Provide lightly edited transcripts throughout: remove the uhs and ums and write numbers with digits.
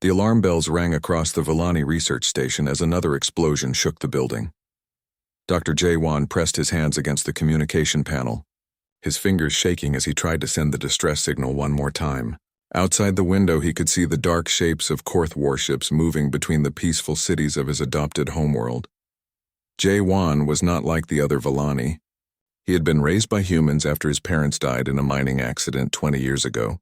The alarm bells rang across the Villani research station as another explosion shook the building. Dr. J-Wan pressed his hands against the communication panel, his fingers shaking as he tried to send the distress signal one more time. Outside the window, he could see the dark shapes of Korth warships moving between the peaceful cities of his adopted homeworld. J-Wan was not like the other Villani. He had been raised by humans after his parents died in a mining accident 20 years ago.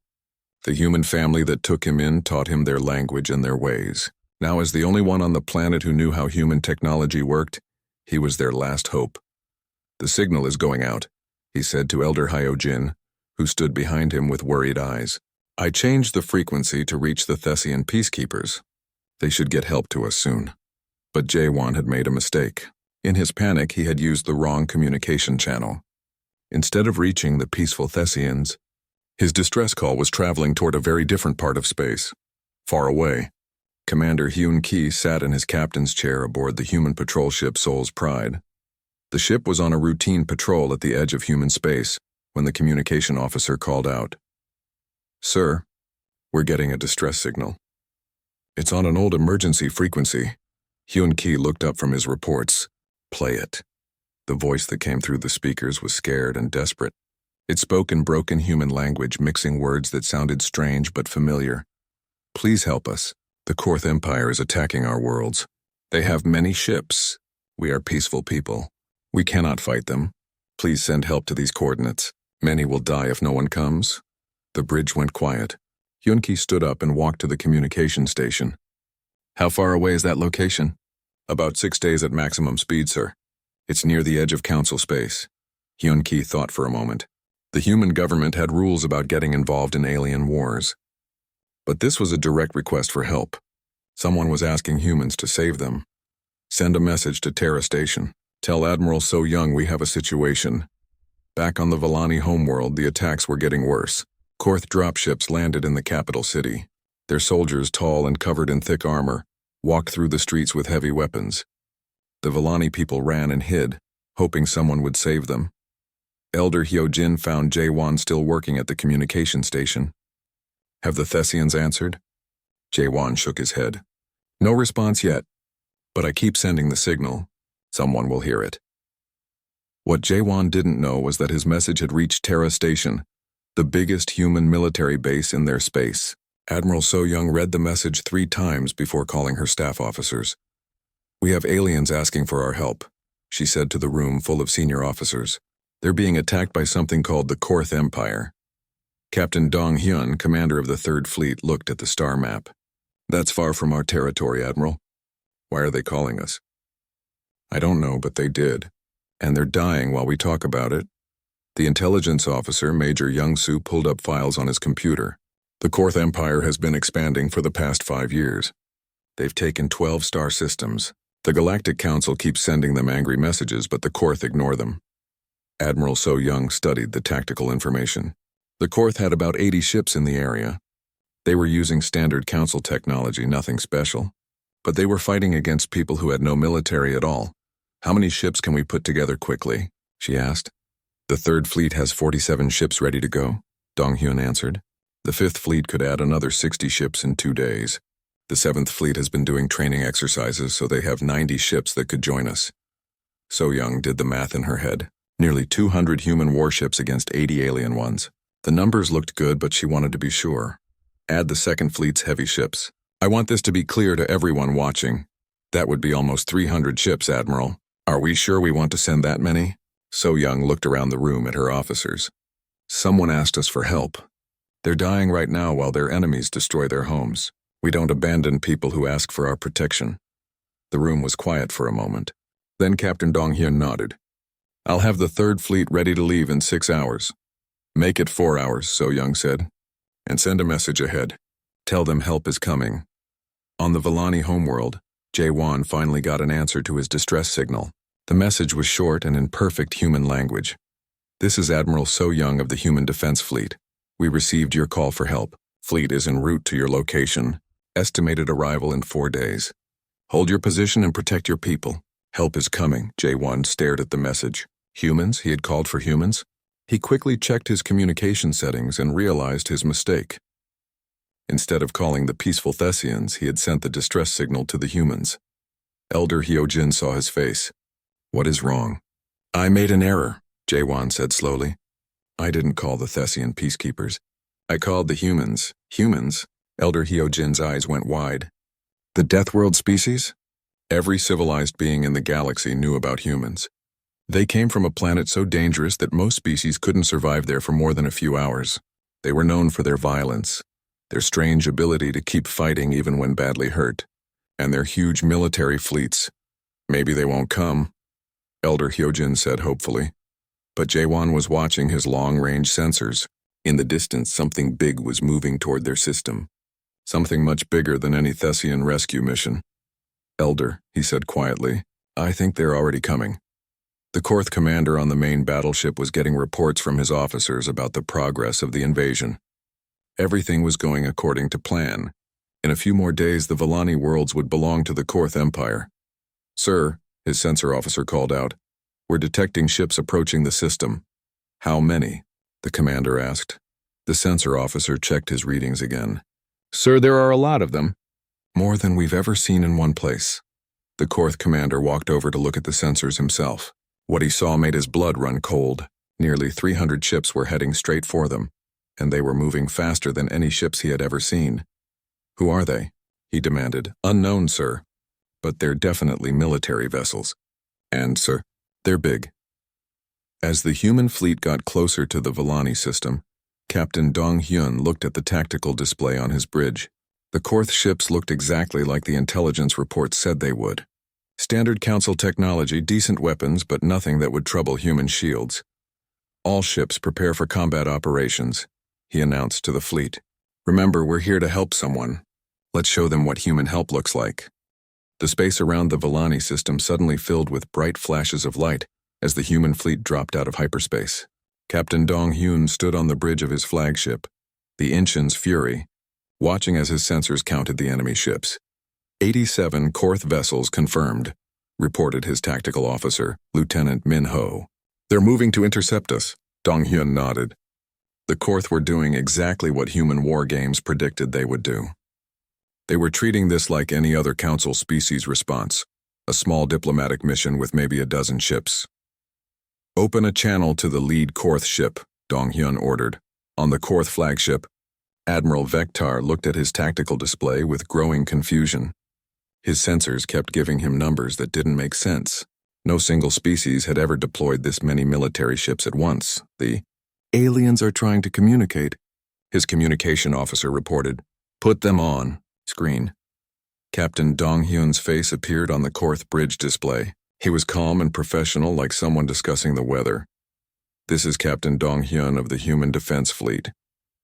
The human family that took him in taught him their language and their ways. Now, as the only one on the planet who knew how human technology worked, he was their last hope. "The signal is going out," he said to Elder Hyojin, who stood behind him with worried eyes. "I changed the frequency to reach the Thessian peacekeepers. They should get help to us soon." But J-Wan had made a mistake. In his panic, he had used the wrong communication channel. Instead of reaching the peaceful Thessians, his distress call was traveling toward a very different part of space, far away. Commander Hyun Ki sat in his captain's chair aboard the human patrol ship Soul's Pride. The ship was on a routine patrol at the edge of human space when the communication officer called out. "Sir, we're getting a distress signal. It's on an old emergency frequency." Hyun Ki looked up from his reports. "Play it." The voice that came through the speakers was scared and desperate. It spoke in broken human language, mixing words that sounded strange but familiar. "Please help us. The Korth Empire is attacking our worlds. They have many ships. We are peaceful people. We cannot fight them. Please send help to these coordinates. Many will die if no one comes." The bridge went quiet. Hyun-Ki stood up and walked to the communication station. "How far away is that location?" "About 6 days at maximum speed, sir. It's near the edge of Council space." Hyun-Ki thought for a moment. The human government had rules about getting involved in alien wars. But this was a direct request for help. Someone was asking humans to save them. "Send a message to Terra Station. Tell Admiral So Young we have a situation." Back on the Villani homeworld, the attacks were getting worse. Korth dropships landed in the capital city. Their soldiers, tall and covered in thick armor, walked through the streets with heavy weapons. The Villani people ran and hid, hoping someone would save them. Elder Hyojin found J-Wan still working at the communication station. "Have the Thessians answered?" J-Wan shook his head. "No response yet, but I keep sending the signal. Someone will hear it." What J-Wan didn't know was that his message had reached Terra Station, the biggest human military base in their space. Admiral So Young read the message 3 times before calling her staff officers. "We have aliens asking for our help," she said to the room full of senior officers. "They're being attacked by something called the Korth Empire." Captain Dong Hyun, commander of the 3rd Fleet, looked at the star map. "That's far from our territory, Admiral. Why are they calling us?" "I don't know, but they did. And they're dying while we talk about it." The intelligence officer, Major Young-soo, pulled up files on his computer. "The Korth Empire has been expanding for the past 5 years. They've taken 12 star systems. The Galactic Council keeps sending them angry messages, but the Korth ignore them." Admiral So Young studied the tactical information. The Korth had about 80 ships in the area. They were using standard Council technology, nothing special. But they were fighting against people who had no military at all. "How many ships can we put together quickly?" she asked. "The 3rd Fleet has 47 ships ready to go," Dong Hyun answered. "The 5th Fleet could add another 60 ships in 2 days. The 7th Fleet has been doing training exercises, so they have 90 ships that could join us." So Young did the math in her head. Nearly 200 human warships against 80 alien ones. The numbers looked good, but she wanted to be sure. "Add the 2nd Fleet's heavy ships. I want this to be clear to everyone watching. That would be almost 300 ships, Admiral. Are we sure we want to send that many?" So Young looked around the room at her officers. "Someone asked us for help. They're dying right now while their enemies destroy their homes. We don't abandon people who ask for our protection." The room was quiet for a moment. Then Captain Dong Hyun nodded. "I'll have the 3rd Fleet ready to leave in 6 hours. Make it 4 hours, So Young said. And send a message ahead. Tell them help is coming." On the Villani homeworld, J-Wan finally got an answer to his distress signal. The message was short and in perfect human language. "This is Admiral So Young of the Human Defense Fleet. We received your call for help. Fleet is en route to your location. Estimated arrival in 4 days. Hold your position and protect your people. Help is coming." J-Wan stared at the message. Humans? He had called for humans? He quickly checked his communication settings and realized his mistake. Instead of calling the peaceful Thessians, he had sent the distress signal to the humans. Elder Hyojin saw his face. What is wrong? I made an error, Jaewon said slowly. I didn't call the Thessian peacekeepers. I called the humans. Humans? Elder Hyojin's eyes went wide. The Deathworld species? Every civilized being in the galaxy knew about humans. They came from a planet so dangerous that most species couldn't survive there for more than a few hours. They were known for their violence, their strange ability to keep fighting even when badly hurt, and their huge military fleets. Maybe they won't come, Elder Hyojin said hopefully. But Jaewon was watching his long-range sensors. In the distance, something big was moving toward their system. Something much bigger than any Thessian rescue mission. Elder, he said quietly, I think they're already coming. The Korth commander on the main battleship was getting reports from his officers about the progress of the invasion. Everything was going according to plan. In a few more days, the Villani worlds would belong to the Korth Empire. Sir, his sensor officer called out, we're detecting ships approaching the system. How many? The commander asked. The sensor officer checked his readings again. Sir, there are a lot of them. More than we've ever seen in one place. The Korth commander walked over to look at the sensors himself. What he saw made his blood run cold. Nearly 300 ships were heading straight for them, and they were moving faster than any ships he had ever seen. Who are they? He demanded. Unknown, sir. But they're definitely military vessels. And, sir, they're big. As the human fleet got closer to the Villani system, Captain Dong-hyun looked at the tactical display on his bridge. The Korth ships looked exactly like the intelligence reports said they would. Standard Council technology, decent weapons, but nothing that would trouble human shields. All ships prepare for combat operations, he announced to the fleet. Remember, we're here to help someone. Let's show them what human help looks like. The space around the Villani system suddenly filled with bright flashes of light as the human fleet dropped out of hyperspace. Captain Dong-hyun stood on the bridge of his flagship, the Inchin's Fury, watching as his sensors counted the enemy ships. 87 Korth vessels confirmed, reported his tactical officer, Lieutenant Min Ho. They're moving to intercept us, Dong-hyun nodded. The Korth were doing exactly what human war games predicted they would do. They were treating this like any other Council species response, a small diplomatic mission with maybe a dozen ships. Open a channel to the lead Korth ship, Dong-hyun ordered. On the Korth flagship, Admiral Vektar looked at his tactical display with growing confusion. His sensors kept giving him numbers that didn't make sense. No single species had ever deployed this many military ships at once. The aliens are trying to communicate, his communication officer reported. Put them on screen. Captain Dong-hyun's face appeared on the Korth bridge display. He was calm and professional, like someone discussing the weather. This is Captain Dong-hyun of the Human Defense Fleet.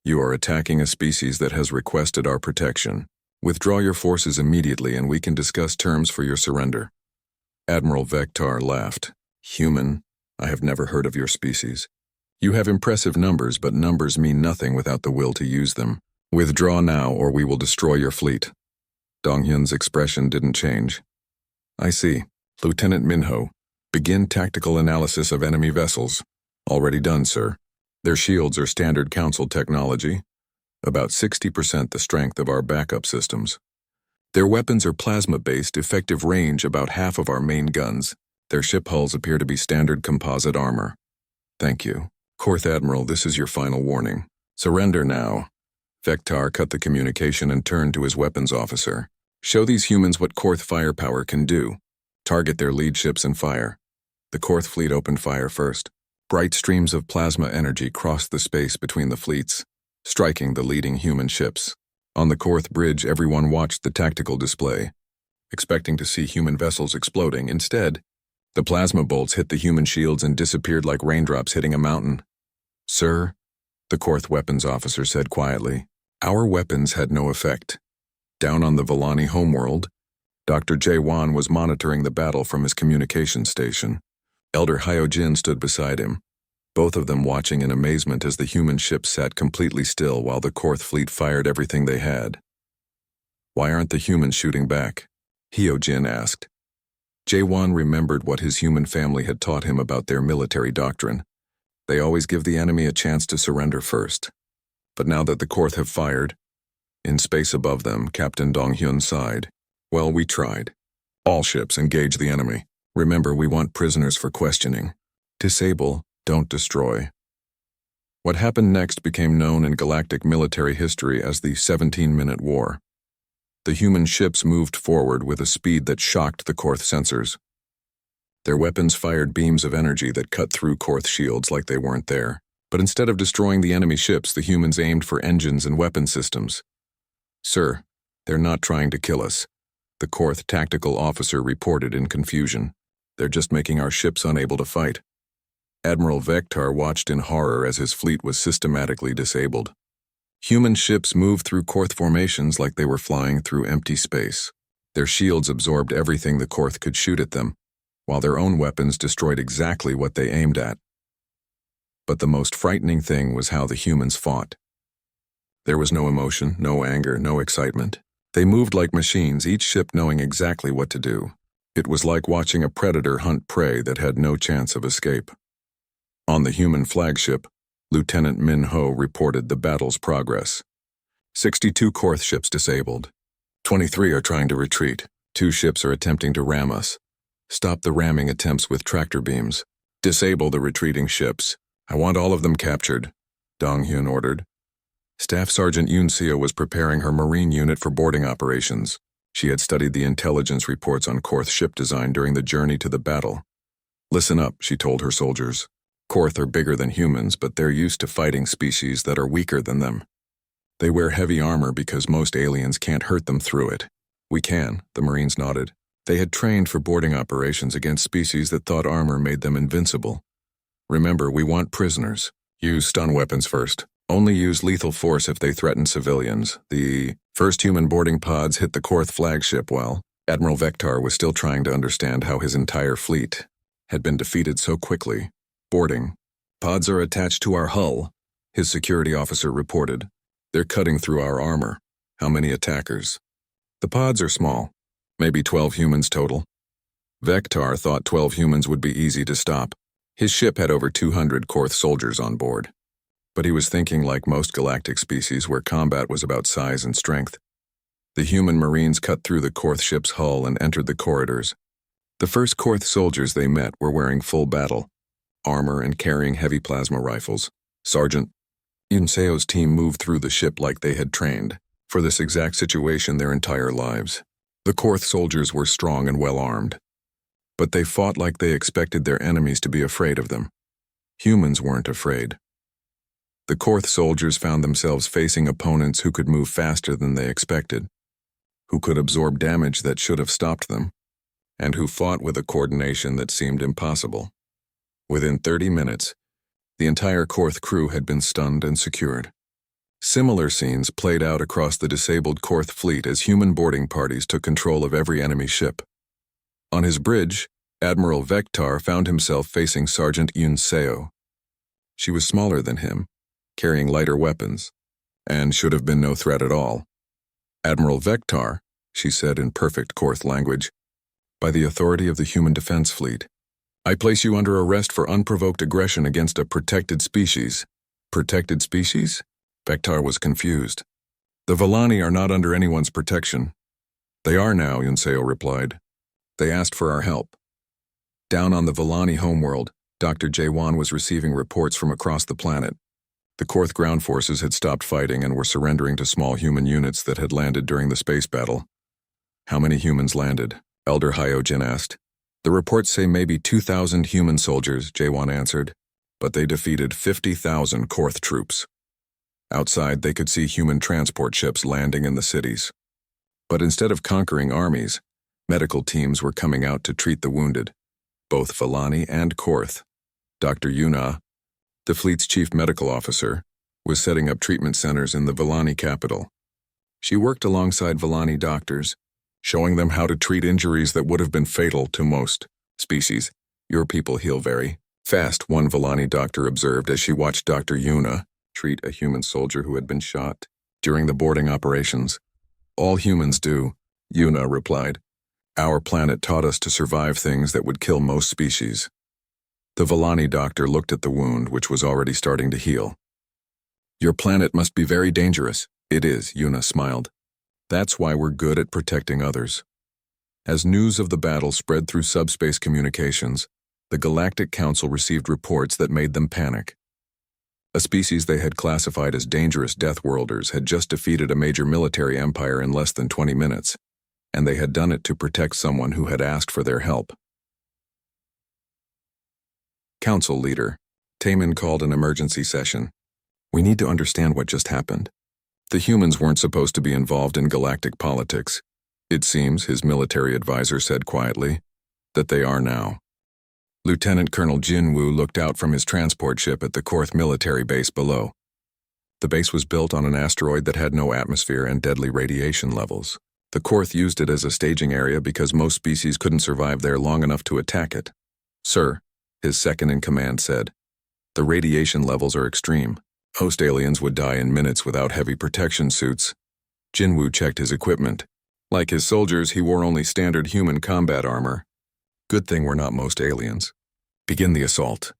You are attacking a species that has requested our protection. Withdraw your forces immediately and we can discuss terms for your surrender. Admiral Vektar laughed. Human? I have never heard of your species. You have impressive numbers, but numbers mean nothing without the will to use them. Withdraw now or we will destroy your fleet. Dong-hyun's expression didn't change. I see. Lieutenant Min Ho, begin tactical analysis of enemy vessels. Already done, sir. Their shields are standard Council technology, about 60% the strength of our backup systems. Their weapons are plasma-based, effective range about half of our main guns. Their ship hulls appear to be standard composite armor. Thank you. Korth Admiral, this is your final warning. Surrender now. Vektar cut the communication and turned to his weapons officer. Show these humans what Korth firepower can do. Target their lead ships and fire. The Korth fleet opened fire first. Bright streams of plasma energy crossed the space between the fleets, striking the leading human ships. On the Korth bridge, everyone watched the tactical display, expecting to see human vessels exploding. Instead, the plasma bolts hit the human shields and disappeared like raindrops hitting a mountain. Sir, the Korth weapons officer said quietly, our weapons had no effect. Down on the Villani homeworld, Dr. Jaewon was monitoring the battle from his communication station. Elder Hyojin stood beside him, both of them watching in amazement as the human ship sat completely still while the Korth fleet fired everything they had. Why aren't the humans shooting back? Hyojin asked. Jaewon remembered what his human family had taught him about their military doctrine. They always give the enemy a chance to surrender first. But now that the Korth have fired, In space above them, Captain Dong-hyun sighed. Well, we tried. All ships engage the enemy. Remember, we want prisoners for questioning. Disable, don't destroy. What happened next became known in galactic military history as the 17-minute war. The human ships moved forward with a speed that shocked the Korth sensors. Their weapons fired beams of energy that cut through Korth shields like they weren't there. But instead of destroying the enemy ships, the humans aimed for engines and weapon systems. Sir, they're not trying to kill us, the Korth tactical officer reported in confusion. They're just making our ships unable to fight. Admiral Vectar watched in horror as his fleet was systematically disabled. Human ships moved through Korth formations like they were flying through empty space. Their shields absorbed everything the Korth could shoot at them, while their own weapons destroyed exactly what they aimed at. But the most frightening thing was how the humans fought. There was no emotion, no anger, no excitement. They moved like machines, each ship knowing exactly what to do. It was like watching a predator hunt prey that had no chance of escape. On the human flagship, Lieutenant Min Ho reported the battle's progress. 62 Korth ships disabled. 23 are trying to retreat. 2 ships are attempting to ram us. Stop the ramming attempts with tractor beams. Disable the retreating ships. I want all of them captured, Dong-hyun ordered. Staff Sergeant Yoon Seo was preparing her Marine unit for boarding operations. She had studied the intelligence reports on Korth ship design during the journey to the battle. Listen up, she told her soldiers. Korth are bigger than humans, but they're used to fighting species that are weaker than them. They wear heavy armor because most aliens can't hurt them through it. We can, the Marines nodded. They had trained for boarding operations against species that thought armor made them invincible. Remember, we want prisoners. Use stun weapons first. Only use lethal force if they threaten civilians. The first human boarding pods hit the Korth flagship while Admiral Vectar was still trying to understand how his entire fleet had been defeated so quickly. Boarding. Pods are attached to our hull, his security officer reported. They're cutting through our armor. How many attackers? The pods are small. Maybe 12 humans total. Vectar thought 12 humans would be easy to stop. His ship had over 200 Korth soldiers on board. But he was thinking like most galactic species where combat was about size and strength. The human Marines cut through the Korth ship's hull and entered the corridors. The first Korth soldiers they met were wearing full battle armor and carrying heavy plasma rifles. Sergeant Yoon Seo's team moved through the ship like they had trained for this exact situation their entire lives. The Korth soldiers were strong and well-armed, but they fought like they expected their enemies to be afraid of them. Humans weren't afraid. The Korth soldiers found themselves facing opponents who could move faster than they expected, who could absorb damage that should have stopped them, and who fought with a coordination that seemed impossible. Within 30 minutes, the entire Korth crew had been stunned and secured. Similar scenes played out across the disabled Korth fleet as human boarding parties took control of every enemy ship. On his bridge, Admiral Vectar found himself facing Sergeant Yoon Seo. She was smaller than him, carrying lighter weapons, and should have been no threat at all. Admiral Vectar, she said in perfect Korth language, by the authority of the Human Defense Fleet, I place you under arrest for unprovoked aggression against a protected species. Protected species? Vectar was confused. The Volani are not under anyone's protection. They are now, Yoon Seo replied. They asked for our help. Down on the Volani homeworld, Dr. Jae-won was receiving reports from across the planet. The Korth ground forces had stopped fighting and were surrendering to small human units that had landed during the space battle. How many humans landed? Elder Hyojin asked. The reports say maybe 2,000 human soldiers, Jae-won answered, but they defeated 50,000 Korth troops. Outside, they could see human transport ships landing in the cities. But instead of conquering armies, medical teams were coming out to treat the wounded, both Volani and Korth. Dr. Yuna, the fleet's chief medical officer, was setting up treatment centers in the Volani capital. She worked alongside Volani doctors, showing them how to treat injuries that would have been fatal to most species. Your people heal very fast, one Volani doctor observed as she watched Dr. Yuna treat a human soldier who had been shot during the boarding operations. All humans do, Yuna replied. Our planet taught us to survive things that would kill most species. The Volani doctor looked at the wound, which was already starting to heal. Your planet must be very dangerous, It is, Yuna smiled. That's why we're good at protecting others. As news of the battle spread through subspace communications, the Galactic Council received reports that made them panic. A species they had classified as dangerous Deathworlders had just defeated a major military empire in less than 20 minutes, and they had done it to protect someone who had asked for their help. Council leader, Taman called an emergency session. We need to understand what just happened. The humans weren't supposed to be involved in galactic politics. It seems, his military advisor said quietly, that they are now. Lieutenant Colonel Jinwoo looked out from his transport ship at the Korth military base below. The base was built on an asteroid that had no atmosphere and deadly radiation levels. The Korth used it as a staging area because most species couldn't survive there long enough to attack it. Sir, his second-in-command said, the radiation levels are extreme. Most aliens would die in minutes without heavy protection suits. Jinwoo checked his equipment. Like his soldiers, he wore only standard human combat armor. Good thing we're not most aliens. Begin the assault.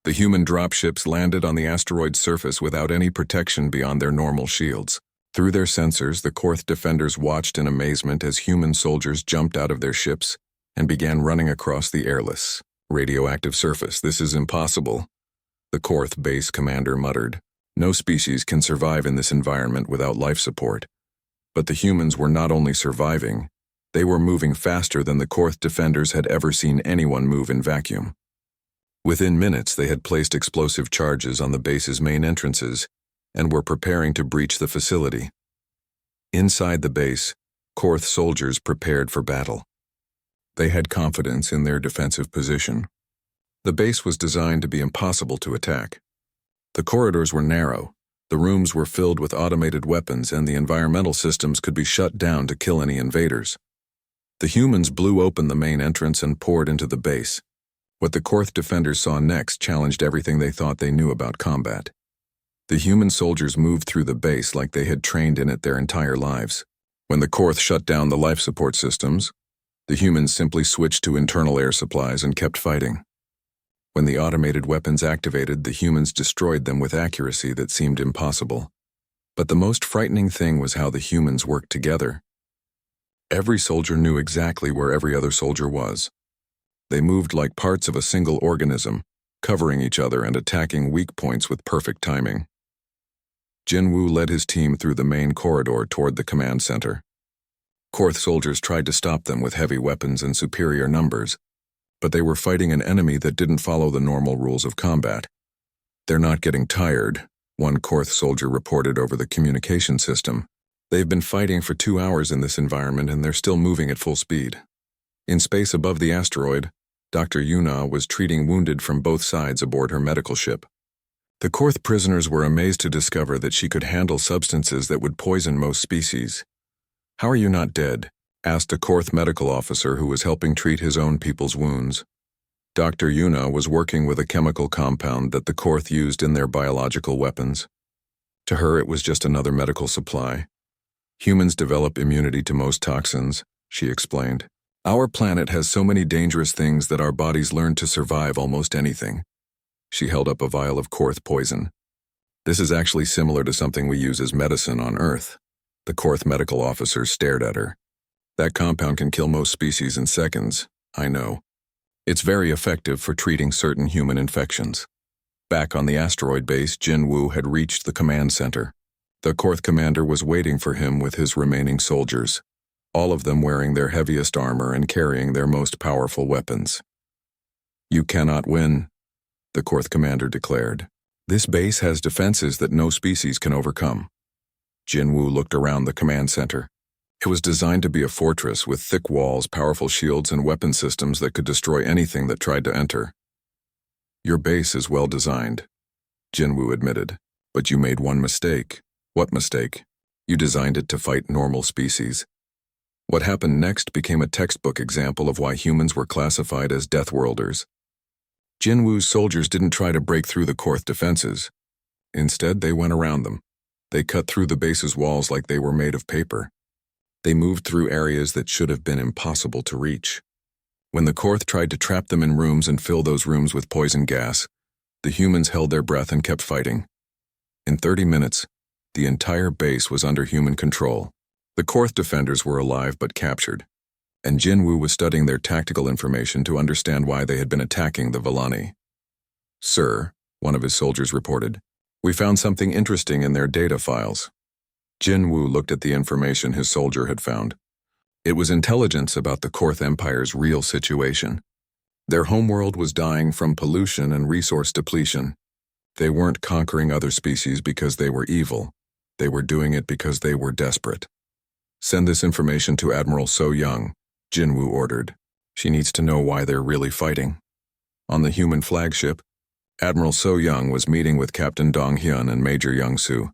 The human dropships landed on the asteroid's surface without any protection beyond their normal shields. Through their sensors, the Korth defenders watched in amazement as human soldiers jumped out of their ships and began running across the airless, radioactive surface. This is impossible, the Korth base commander muttered. No species can survive in this environment without life support. But the humans were not only surviving, they were moving faster than the Korth defenders had ever seen anyone move in vacuum. Within minutes, they had placed explosive charges on the base's main entrances and were preparing to breach the facility. Inside the base, Korth soldiers prepared for battle. They had confidence in their defensive position. The base was designed to be impossible to attack. The corridors were narrow, the rooms were filled with automated weapons, and the environmental systems could be shut down to kill any invaders. The humans blew open the main entrance and poured into the base. What the Korth defenders saw next challenged everything they thought they knew about combat. The human soldiers moved through the base like they had trained in it their entire lives. When the Korth shut down the life support systems, the humans simply switched to internal air supplies and kept fighting. When the automated weapons activated, the humans destroyed them with accuracy that seemed impossible. But the most frightening thing was how the humans worked together. Every soldier knew exactly where every other soldier was. They moved like parts of a single organism, covering each other and attacking weak points with perfect timing. Jinwoo led his team through the main corridor toward the command center. Korth soldiers tried to stop them with heavy weapons and superior numbers, but they were fighting an enemy that didn't follow the normal rules of combat. They're not getting tired, one Korth soldier reported over the communication system. They've been fighting for 2 hours in this environment and they're still moving at full speed. In space above the asteroid, Dr. Yuna was treating wounded from both sides aboard her medical ship. The Korth prisoners were amazed to discover that she could handle substances that would poison most species. How are you not dead? Asked a Korth medical officer who was helping treat his own people's wounds. Dr. Yuna was working with a chemical compound that the Korth used in their biological weapons. To her, it was just another medical supply. Humans develop immunity to most toxins, she explained. Our planet has so many dangerous things that our bodies learn to survive almost anything. She held up a vial of Korth poison. This is actually similar to something we use as medicine on Earth. The Korth medical officer stared at her. That compound can kill most species in seconds, I know. It's very effective for treating certain human infections. Back on the asteroid base, Jinwoo had reached the command center. The Korth commander was waiting for him with his remaining soldiers, all of them wearing their heaviest armor and carrying their most powerful weapons. You cannot win, the Korth commander declared. This base has defenses that no species can overcome. Jinwoo looked around the command center. It was designed to be a fortress with thick walls, powerful shields, and weapon systems that could destroy anything that tried to enter. Your base is well designed, Jinwoo admitted, but you made one mistake. What mistake? You designed it to fight normal species. What happened next became a textbook example of why humans were classified as Deathworlders. Jinwoo's soldiers didn't try to break through the Korth defenses. Instead, they went around them. They cut through the base's walls like they were made of paper. They moved through areas that should have been impossible to reach. When the Korth tried to trap them in rooms and fill those rooms with poison gas, the humans held their breath and kept fighting. In 30 minutes, The entire base was under human control. The Korth defenders were alive but captured, and Jinwoo was studying their tactical information to understand why they had been attacking the Villani. "Sir," one of his soldiers reported, "we found something interesting in their data files." Jinwoo looked at the information his soldier had found. It was intelligence about the Korth Empire's real situation. Their homeworld was dying from pollution and resource depletion. They weren't conquering other species because they were evil. They were doing it because they were desperate. "Send this information to Admiral So Young," Jinwoo ordered. "She needs to know why they're really fighting." On the human flagship, Admiral So Young was meeting with Captain Dong Hyun and Major Young Soo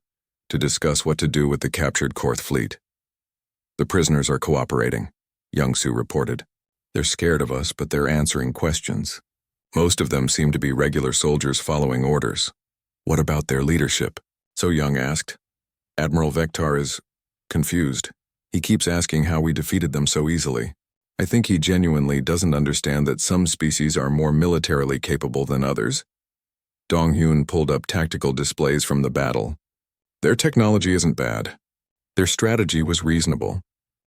to discuss what to do with the captured Korth fleet. "The prisoners are cooperating," Young Soo reported. "They're scared of us, but they're answering questions. Most of them seem to be regular soldiers following orders." "What about their leadership?" So Young asked. "Admiral Vector is confused. He keeps asking how we defeated them so easily. I think he genuinely doesn't understand that some species are more militarily capable than others." Dong Hyun pulled up tactical displays from the battle. "Their technology isn't bad. Their strategy was reasonable.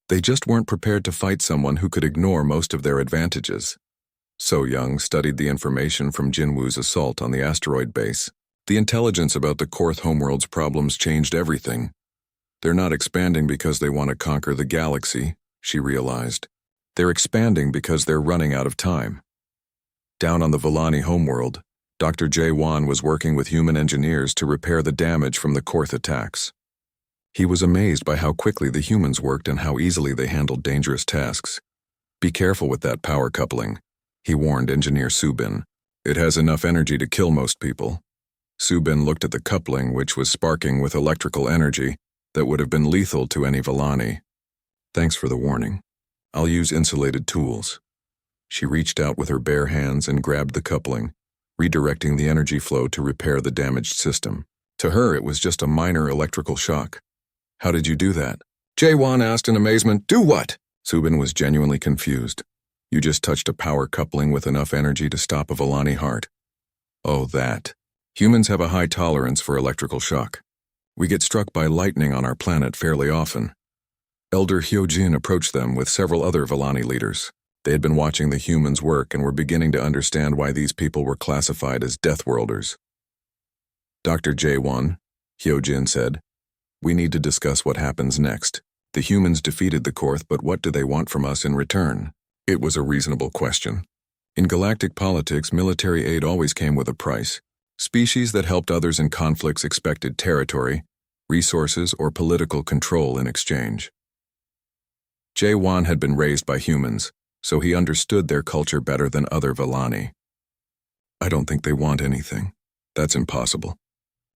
They just weren't prepared to fight someone who could ignore most of their advantages." So Young studied the information from Jinwoo's assault on the asteroid base. The intelligence about the Korth homeworld's problems changed everything. "They're not expanding because they want to conquer the galaxy," she realized. "They're expanding because they're running out of time." Down on the Villani homeworld, Dr. Jae-won was working with human engineers to repair the damage from the Korth attacks. He was amazed by how quickly the humans worked and how easily they handled dangerous tasks. "Be careful with that power coupling," he warned Engineer Subin. "It has enough energy to kill most people." Subin looked at the coupling, which was sparking with electrical energy that would have been lethal to any Villani. "Thanks for the warning. I'll use insulated tools." She reached out with her bare hands and grabbed the coupling, redirecting the energy flow to repair the damaged system. To her, it was just a minor electrical shock. "How did you do that?" Jae-won asked in amazement. "Do what?" Subin was genuinely confused. "You just touched a power coupling with enough energy to stop a Villani heart." "Oh, that. Humans have a high tolerance for electrical shock. We get struck by lightning on our planet fairly often." Elder Hyojin approached them with several other Villani leaders. They had been watching the humans work and were beginning to understand why these people were classified as Deathworlders. "Dr. Jae-won," Hyojin said, "we need to discuss what happens next. The humans defeated the Korth, but what do they want from us in return?" It was a reasonable question. In galactic politics, military aid always came with a price. Species that helped others in conflicts expected territory, resources, or political control in exchange. Jae-won had been raised by humans, so he understood their culture better than other Villani. "I don't think they want anything. That's impossible.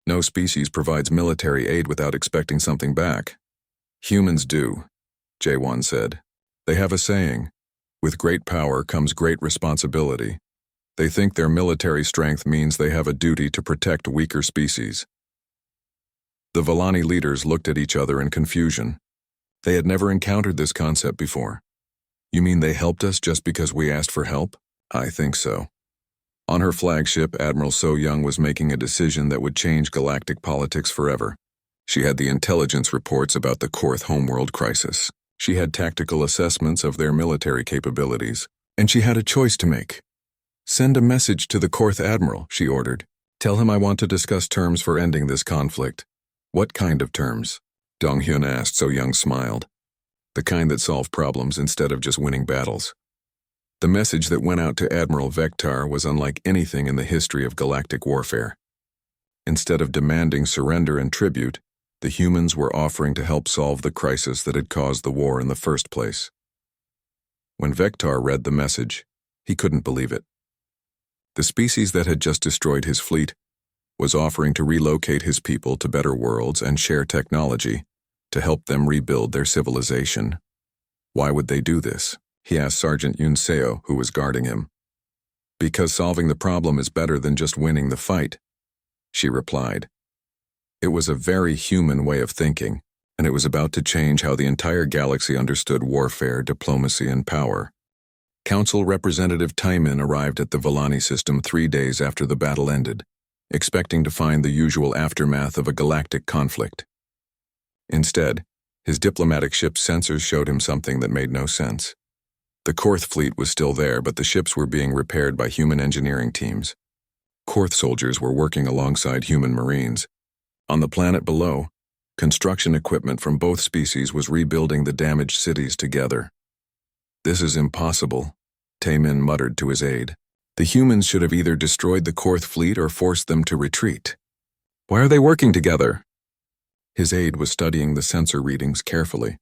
No species provides military aid without expecting something back." "Humans do," Jae-won said. "They have a saying, 'With great power comes great responsibility.' They think their military strength means they have a duty to protect weaker species." The Villani leaders looked at each other in confusion. They had never encountered this concept before. "You mean they helped us just because we asked for help?" "I think so." On her flagship, Admiral So Young was making a decision that would change galactic politics forever. She had the intelligence reports about the Korth homeworld crisis. She had tactical assessments of their military capabilities. And she had a choice to make. "Send a message to the Korth Admiral," she ordered. "Tell him I want to discuss terms for ending this conflict." "What kind of terms?" Dong Hyun asked. So Young smiled. "The kind that solve problems instead of just winning battles." The message that went out to Admiral Vector was unlike anything in the history of galactic warfare. Instead of demanding surrender and tribute, the humans were offering to help solve the crisis that had caused the war in the first place. When Vector read the message, he couldn't believe it. The species that had just destroyed his fleet was offering to relocate his people to better worlds and share technology to help them rebuild their civilization. Why would they do this? He asked Sergeant Yoon Seo, who was guarding him. "Because solving the problem is better than just winning the fight," she replied. It was a very human way of thinking, and it was about to change how the entire galaxy understood warfare, diplomacy, and power. Council Representative Taiman arrived at the Villani system 3 days after the battle ended, expecting to find the usual aftermath of a galactic conflict. Instead, his diplomatic ship's sensors showed him something that made no sense. The Korth fleet was still there, but the ships were being repaired by human engineering teams. Korth soldiers were working alongside human marines. On the planet below, construction equipment from both species was rebuilding the damaged cities together. "This is impossible," Taemin muttered to his aide. "The humans should have either destroyed the Korth fleet or forced them to retreat. Why are they working together?" His aide was studying the sensor readings carefully.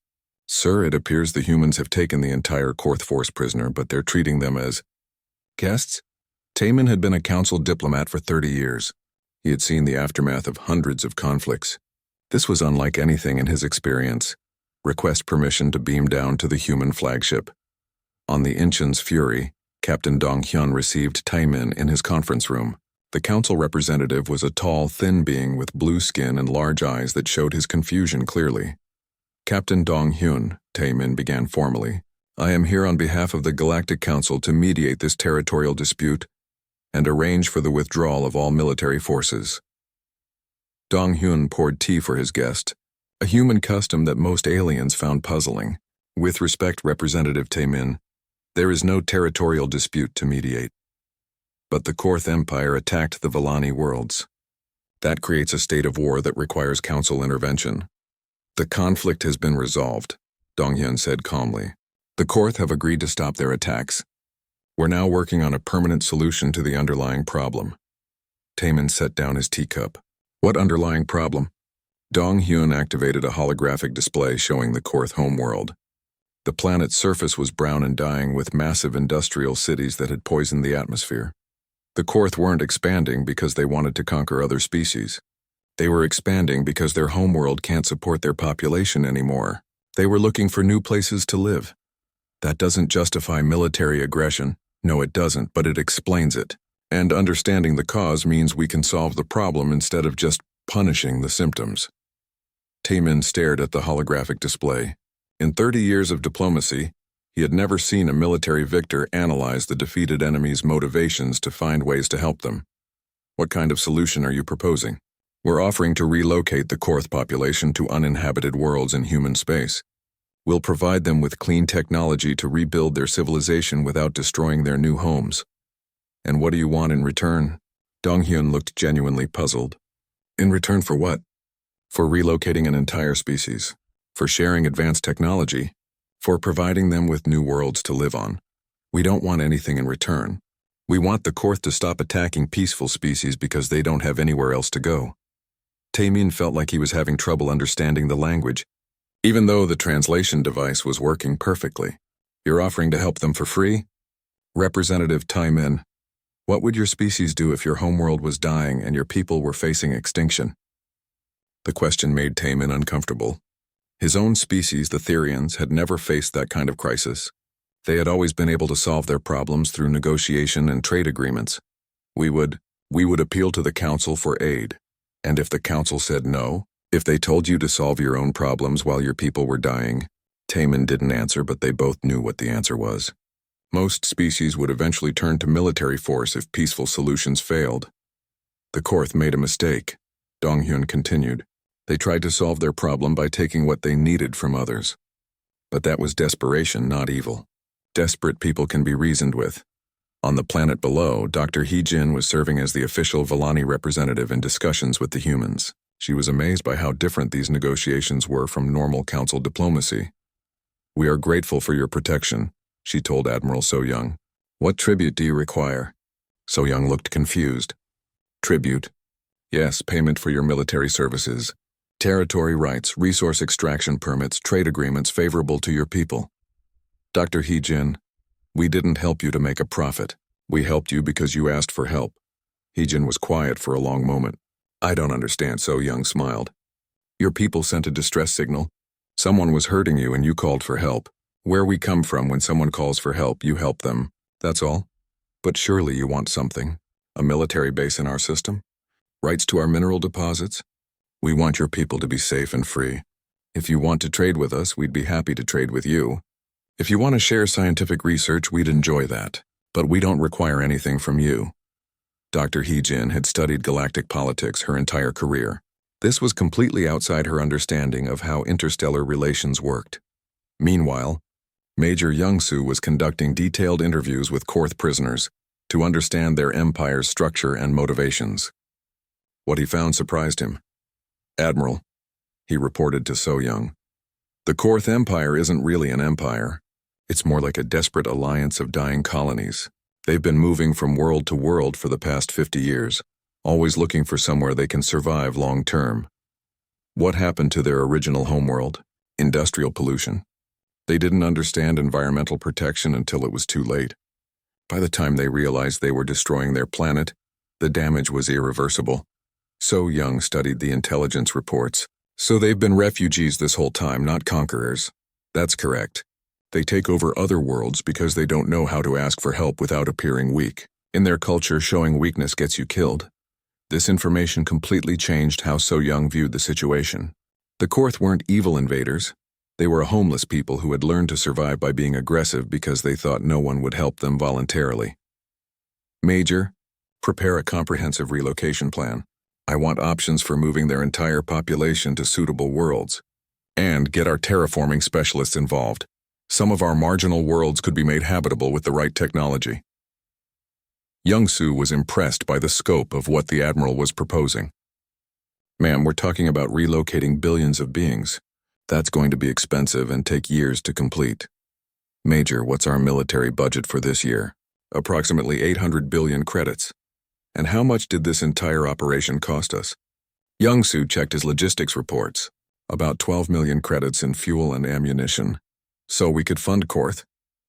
"Sir, it appears the humans have taken the entire Korth force prisoner, but they're treating them as guests." Taemin had been a council diplomat for 30 years. He had seen the aftermath of hundreds of conflicts. This was unlike anything in his experience. Request permission to beam down to the human flagship. On the Inchen's Fury, Captain Dong-hyun received Taemin in his conference room. The council representative was a tall, thin being with blue skin and large eyes that showed his confusion clearly. "Captain Dong-hyun," Taemin began formally, "I am here on behalf of the Galactic Council to mediate this territorial dispute and arrange for the withdrawal of all military forces." Dong-hyun poured tea for his guest, a human custom that most aliens found puzzling. "With respect, Representative Taemin, there is no territorial dispute to mediate. But the Korth Empire attacked the Villani worlds. That creates a state of war that requires council intervention. The conflict has been resolved," Dong-hyun said calmly. "The Korth have agreed to stop their attacks. We're now working on a permanent solution to the underlying problem." Taemin set down his teacup. "What underlying problem?" Dong-hyun activated a holographic display showing the Korth homeworld. The planet's surface was brown and dying with massive industrial cities that had poisoned the atmosphere. The Korth weren't expanding because they wanted to conquer other species. They were expanding because their homeworld can't support their population anymore. They were looking for new places to live. That doesn't justify military aggression. No, it doesn't, but it explains it. And understanding the cause means we can solve the problem instead of just punishing the symptoms. Taemin stared at the holographic display. In 30 years of diplomacy, he had never seen a military victor analyze the defeated enemy's motivations to find ways to help them. "What kind of solution are you proposing?" "We're offering to relocate the Korth population to uninhabited worlds in human space. We'll provide them with clean technology to rebuild their civilization without destroying their new homes." "And what do you want in return?" Dong-hyun looked genuinely puzzled. "In return for what?" "For relocating an entire species. For sharing advanced technology. For providing them with new worlds to live on. We don't want anything in return. We want the Korth to stop attacking peaceful species because they don't have anywhere else to go." Taemin felt like he was having trouble understanding the language, even though the translation device was working perfectly. "You're offering to help them for free?" "Representative Taemin, what would your species do if your homeworld was dying and your people were facing extinction?" The question made Taemin uncomfortable. His own species, the Therians, had never faced that kind of crisis. They had always been able to solve their problems through negotiation and trade agreements. We would appeal to the council for aid. And if the council said no, if they told you to solve your own problems while your people were dying, Taemin didn't answer, but they both knew what the answer was. Most species would eventually turn to military force if peaceful solutions failed. "The Korth made a mistake," Dong-hyun continued. "They tried to solve their problem by taking what they needed from others. But that was desperation, not evil. Desperate people can be reasoned with." On the planet below, Dr. Hee-jin was serving as the official Villani representative in discussions with the humans. She was amazed by how different these negotiations were from normal council diplomacy. "We are grateful for your protection," she told Admiral So-young. "What tribute do you require?" So-young looked confused. "Tribute? Yes, payment for your military services. Territory rights, resource extraction permits, trade agreements favorable to your people." "Dr. Hee-jin, we didn't help you to make a profit. We helped you because you asked for help." Hee-jin was quiet for a long moment. "I don't understand," So-young smiled. "Your people sent a distress signal. Someone was hurting you and you called for help. Where we come from, when someone calls for help, you help them. That's all. But surely you want something. A military base in our system? Rights to our mineral deposits? We want your people to be safe and free. If you want to trade with us, we'd be happy to trade with you. If you want to share scientific research, we'd enjoy that. But we don't require anything from you." Dr. Hee-jin had studied galactic politics her entire career. This was completely outside her understanding of how interstellar relations worked. Meanwhile, Major Young-soo was conducting detailed interviews with Korth prisoners to understand their empire's structure and motivations. What he found surprised him. "Admiral," he reported to So-young, "the Korth Empire isn't really an empire. It's more like a desperate alliance of dying colonies. They've been moving from world to world for the past 50 years, always looking for somewhere they can survive long term. What happened to their original homeworld? Industrial pollution. They didn't understand environmental protection until it was too late. By the time they realized they were destroying their planet, the damage was irreversible. So-young studied the intelligence reports. So they've been refugees this whole time, not conquerors. That's correct. They take over other worlds because they don't know how to ask for help without appearing weak. In their culture, showing weakness gets you killed. This information completely changed how So-young viewed the situation. The Korth weren't evil invaders. They were a homeless people who had learned to survive by being aggressive because they thought no one would help them voluntarily. "Major, prepare a comprehensive relocation plan. I want options for moving their entire population to suitable worlds. And get our terraforming specialists involved. Some of our marginal worlds could be made habitable with the right technology." Young-soo was impressed by the scope of what the Admiral was proposing. "Ma'am, we're talking about relocating billions of beings. That's going to be expensive and take years to complete. Major, what's our military budget for this year? Approximately 800 billion credits. And how much did this entire operation cost us?" Young-soo checked his logistics reports. About 12 million credits in fuel and ammunition. So we could fund Korth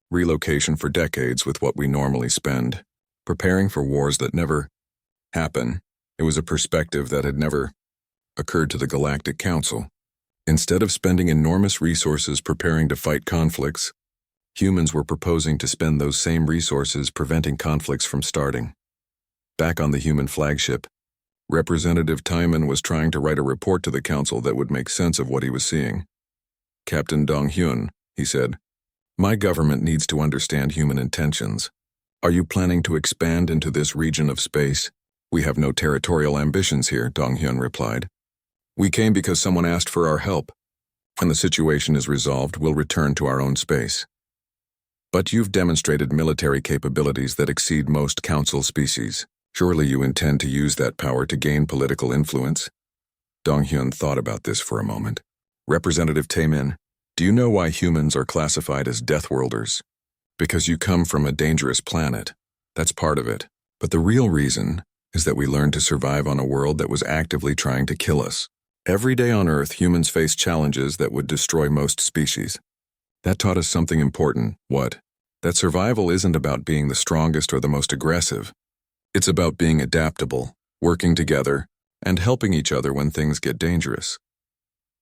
relocation for decades with what we normally spend. Preparing for wars that never happen. It was a perspective that had never occurred to the Galactic Council. Instead of spending enormous resources preparing to fight conflicts, humans were proposing to spend those same resources preventing conflicts from starting. Back on the human flagship, Representative Timon was trying to write a report to the Council that would make sense of what he was seeing. "Captain Dong-hyun," he said, "my government needs to understand human intentions. Are you planning to expand into this region of space?" "We have no territorial ambitions here," Dong-hyun replied. "We came because someone asked for our help. When the situation is resolved, we'll return to our own space." "But you've demonstrated military capabilities that exceed most Council species. Surely you intend to use that power to gain political influence?" Dong-hyun thought about this for a moment. "Representative Taemin, do you know why humans are classified as Deathworlders? Because you come from a dangerous planet. That's part of it. But the real reason is that we learned to survive on a world that was actively trying to kill us. Every day on Earth, humans face challenges that would destroy most species. That taught us something important. What? That survival isn't about being the strongest or the most aggressive. It's about being adaptable, working together, and helping each other when things get dangerous."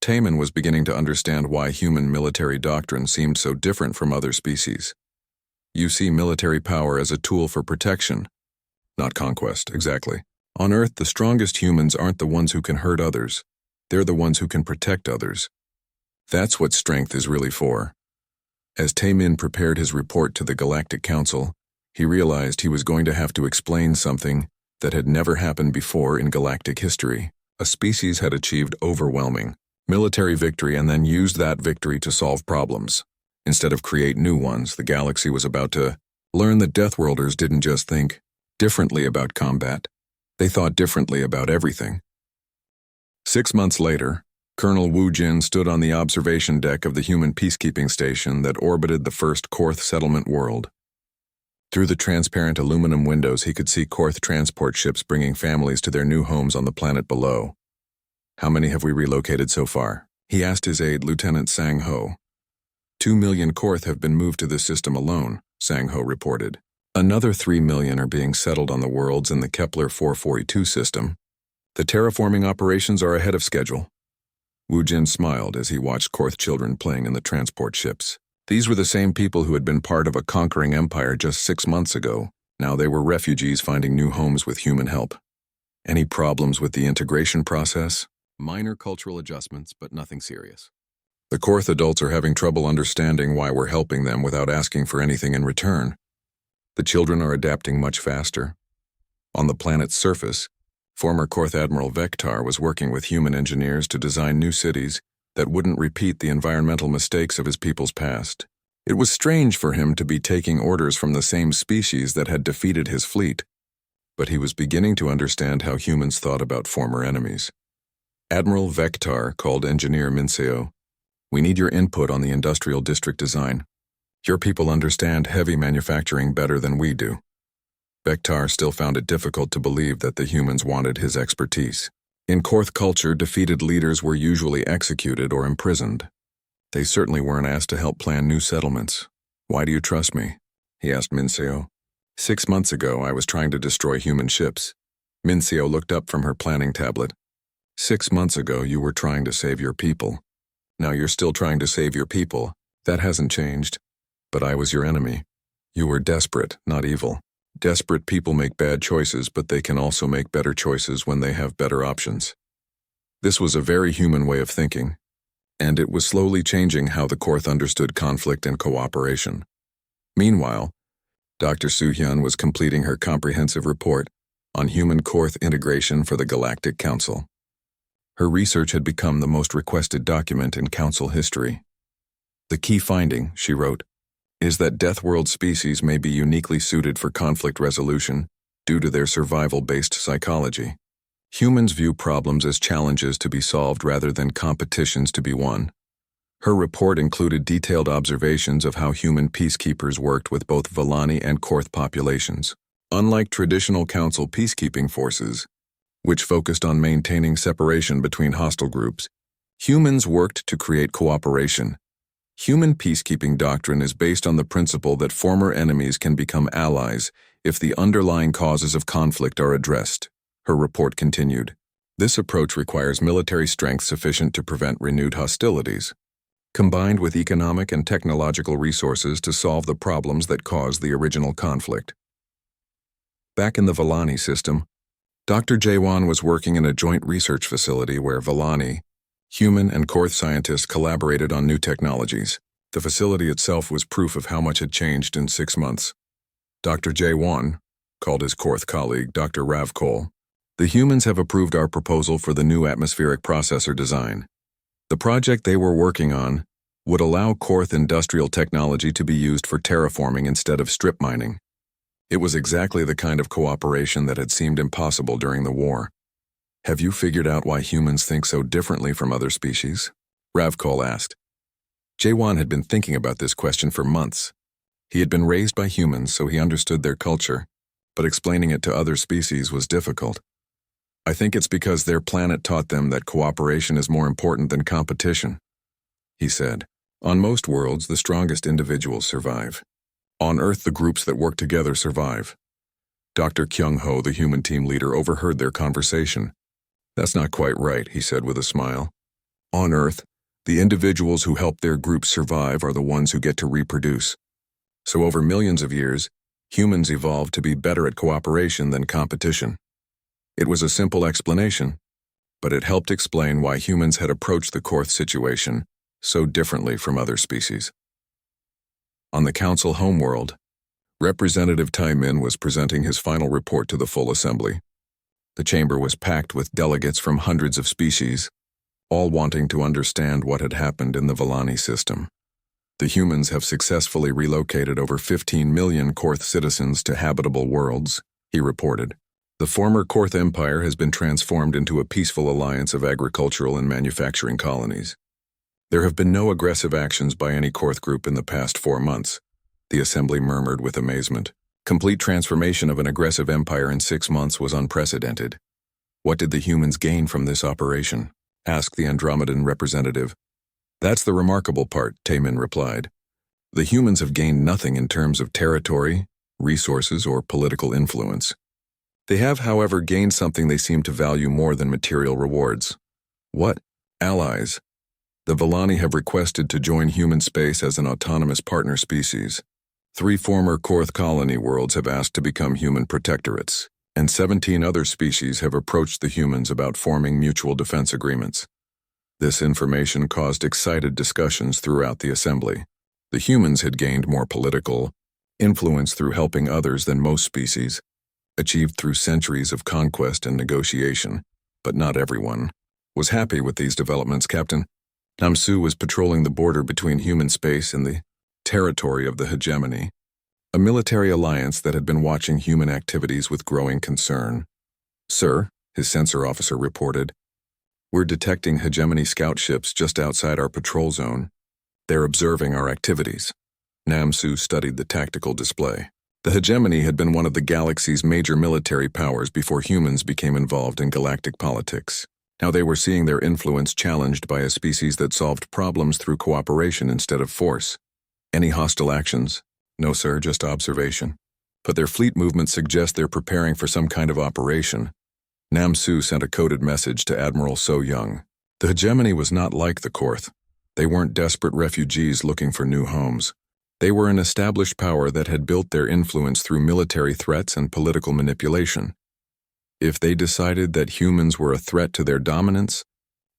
Taemin was beginning to understand why human military doctrine seemed so different from other species. You see military power as a tool for protection, not conquest, exactly. On Earth, the strongest humans aren't the ones who can hurt others. They're the ones who can protect others. That's what strength is really for. As Taemin prepared his report to the Galactic Council, he realized he was going to have to explain something that had never happened before in galactic history. A species had achieved overwhelming military victory and then used that victory to solve problems. Instead of create new ones, the galaxy was about to learn that Deathworlders didn't just think differently about combat. They thought differently about everything. 6 months later, Colonel Wu Jin stood on the observation deck of the human peacekeeping station that orbited the first Korth settlement world. Through the transparent aluminum windows, he could see Korth transport ships bringing families to their new homes on the planet below. "How many have we relocated so far?" he asked his aide, Lieutenant Sang-ho. 2 million Korth have been moved to this system alone, Sang-ho reported. Another 3 million are being settled on the worlds in the Kepler 442 system. The terraforming operations are ahead of schedule. Wu Jin smiled as he watched Korth children playing in the transport ships. These were the same people who had been part of a conquering empire just 6 months ago. Now they were refugees finding new homes with human help. Any problems with the integration process? Minor cultural adjustments, but nothing serious. The Korth adults are having trouble understanding why we're helping them without asking for anything in return. The children are adapting much faster. On the planet's surface, Former Korth Admiral Vektar was working with human engineers to design new cities that wouldn't repeat the environmental mistakes of his people's past. It was strange for him to be taking orders from the same species that had defeated his fleet, but he was beginning to understand how humans thought about former enemies. Admiral Vektar called engineer Minseo. "We need your input on the industrial district design. Your people understand heavy manufacturing better than we do." Vektar still found it difficult to believe that the humans wanted his expertise. In Korth culture, defeated leaders were usually executed or imprisoned. They certainly weren't asked to help plan new settlements. "Why do you trust me?" he asked Minseo. "6 months ago, I was trying to destroy human ships." Minseo looked up from her planning tablet. "6 months ago, you were trying to save your people. Now you're still trying to save your people. That hasn't changed. But I was your enemy. You were desperate, not evil. Desperate people make bad choices, but they can also make better choices when they have better options." This was a very human way of thinking, and it was slowly changing how the Korth understood conflict and cooperation. Meanwhile, Dr. Soo-hyun was completing her comprehensive report on human Korth integration for the Galactic Council. Her research had become the most requested document in Council history. "The key finding," she wrote, "is that Deathworld species may be uniquely suited for conflict resolution due to their survival-based psychology. Humans view problems as challenges to be solved rather than competitions to be won." Her report included detailed observations of how human peacekeepers worked with both Volani and Korth populations. Unlike traditional Council peacekeeping forces, which focused on maintaining separation between hostile groups, humans worked to create cooperation. Human peacekeeping doctrine is based on the principle that former enemies can become allies if the underlying causes of conflict are addressed. Her report continued. This approach requires military strength sufficient to prevent renewed hostilities, combined with economic and technological resources to solve the problems that caused the original conflict. Back in the Volani system, Dr. Jae-won was working in a joint research facility where Volani, human and Korth scientists collaborated on new technologies. The facility itself was proof of how much had changed in 6 months. Dr. Jae-won called his Korth colleague, Dr. Rav Cole. "The humans have approved our proposal for the new atmospheric processor design. The project they were working on would allow Korth industrial technology to be used for terraforming instead of strip mining." It was exactly the kind of cooperation that had seemed impossible during the war. "Have you figured out why humans think so differently from other species?" Rav Cole asked. Jae-won had been thinking about this question for months. He had been raised by humans, so he understood their culture, but explaining it to other species was difficult. "I think it's because their planet taught them that cooperation is more important than competition," he said. "On most worlds, the strongest individuals survive. On Earth, the groups that work together survive." Dr. Kyung-ho, the human team leader, overheard their conversation. "That's not quite right," he said with a smile. "On Earth, the individuals who help their groups survive are the ones who get to reproduce. So over millions of years, humans evolved to be better at cooperation than competition." It was a simple explanation, but it helped explain why humans had approached the Korth situation so differently from other species. On the Council homeworld, Representative Tai-min was presenting his final report to the full assembly. The chamber was packed with delegates from hundreds of species, all wanting to understand what had happened in the Volani system. "The humans have successfully relocated over 15 million Korth citizens to habitable worlds," he reported. "The former Korth Empire has been transformed into a peaceful alliance of agricultural and manufacturing colonies. There have been no aggressive actions by any Korth group in the past 4 months," the assembly murmured with amazement. Complete transformation of an aggressive empire in 6 months was unprecedented. "What did the humans gain from this operation?" asked the Andromedan representative. "That's the remarkable part," Tai-min replied. "The humans have gained nothing in terms of territory, resources, or political influence. They have, however, gained something they seem to value more than material rewards." "What?" "Allies. The Volani have requested to join human space as an autonomous partner species. 3 former Korth colony worlds have asked to become human protectorates, and 17 other species have approached the humans about forming mutual defense agreements." This information caused excited discussions throughout the assembly. The humans had gained more political influence through helping others than most species, achieved through centuries of conquest and negotiation. But not everyone was happy with these developments, Captain. Namsu was patrolling the border between human space and the territory of the hegemony, a military alliance that had been watching human activities with growing concern. "Sir," his sensor officer reported, "we're detecting hegemony scout ships just outside our patrol zone. They're observing our activities." Namsu studied the tactical display. The hegemony had been one of the galaxy's major military powers before humans became involved in galactic politics. Now they were seeing their influence challenged by a species that solved problems through cooperation instead of force. "Any hostile actions?" "No, sir, just observation. But their fleet movements suggest they're preparing for some kind of operation." Namsu sent a coded message to Admiral So Young. The hegemony was not like the Korth. They weren't desperate refugees looking for new homes. They were an established power that had built their influence through military threats and political manipulation. If they decided that humans were a threat to their dominance,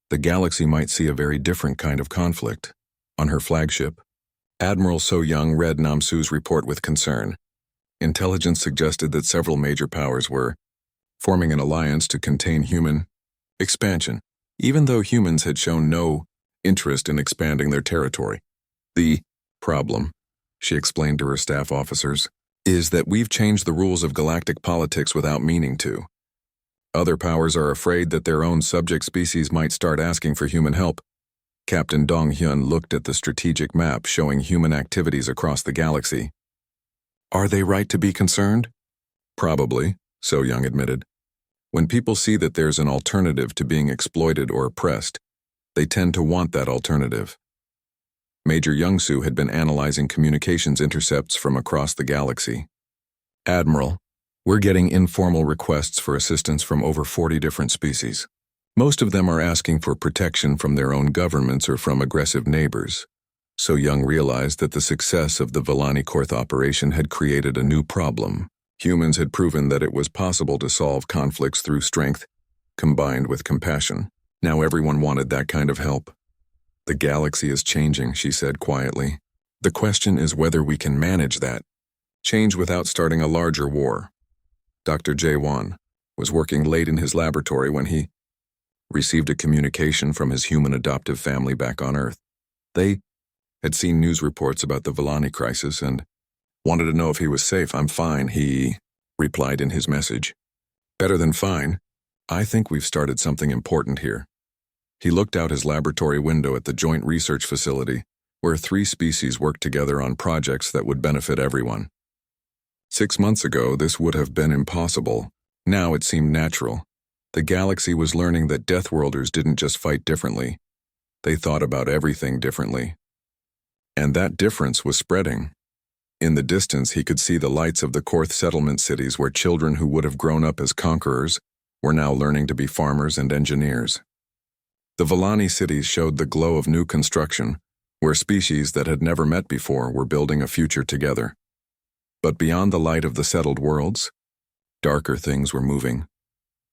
the galaxy might see a very different kind of conflict. On her flagship, Admiral So Young read Namsu's report with concern. Intelligence suggested that several major powers were forming an alliance to contain human expansion, even though humans had shown no interest in expanding their territory. "The problem," she explained to her staff officers, "is that we've changed the rules of galactic politics without meaning to. Other powers are afraid that their own subject species might start asking for human help." Captain Dong Hyun looked at the strategic map showing human activities across the galaxy. "Are they right to be concerned?" "Probably," So Young admitted. "When people see that there's an alternative to being exploited or oppressed, they tend to want that alternative." Major Youngsu had been analyzing communications intercepts from across the galaxy. "Admiral, we're getting informal requests for assistance from over 40 different species. Most of them are asking for protection from their own governments or from aggressive neighbors." So Young realized that the success of the Villani Korth operation had created a new problem. Humans had proven that it was possible to solve conflicts through strength, combined with compassion. Now everyone wanted that kind of help. "The galaxy is changing," she said quietly. "The question is whether we can manage that change without starting a larger war." Dr. Jae-won was working late in his laboratory when he received a communication from his human adoptive family back on Earth. They had seen news reports about the Villani crisis and wanted to know if he was safe. "I'm fine," he replied in his message. "Better than fine. I think we've started something important here." He looked out his laboratory window at the joint research facility, where 3 species worked together on projects that would benefit everyone. 6 months ago, this would have been impossible. Now it seemed natural. The galaxy was learning that Deathworlders didn't just fight differently. They thought about everything differently. And that difference was spreading. In the distance, he could see the lights of the Korth settlement cities where children who would have grown up as conquerors were now learning to be farmers and engineers. The Villani cities showed the glow of new construction, where species that had never met before were building a future together. But beyond the light of the settled worlds, darker things were moving.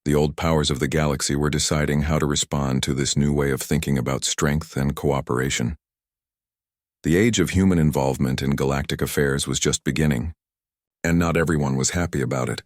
The old powers of the galaxy were deciding how to respond to this new way of thinking about strength and cooperation. The age of human involvement in galactic affairs was just beginning, and not everyone was happy about it.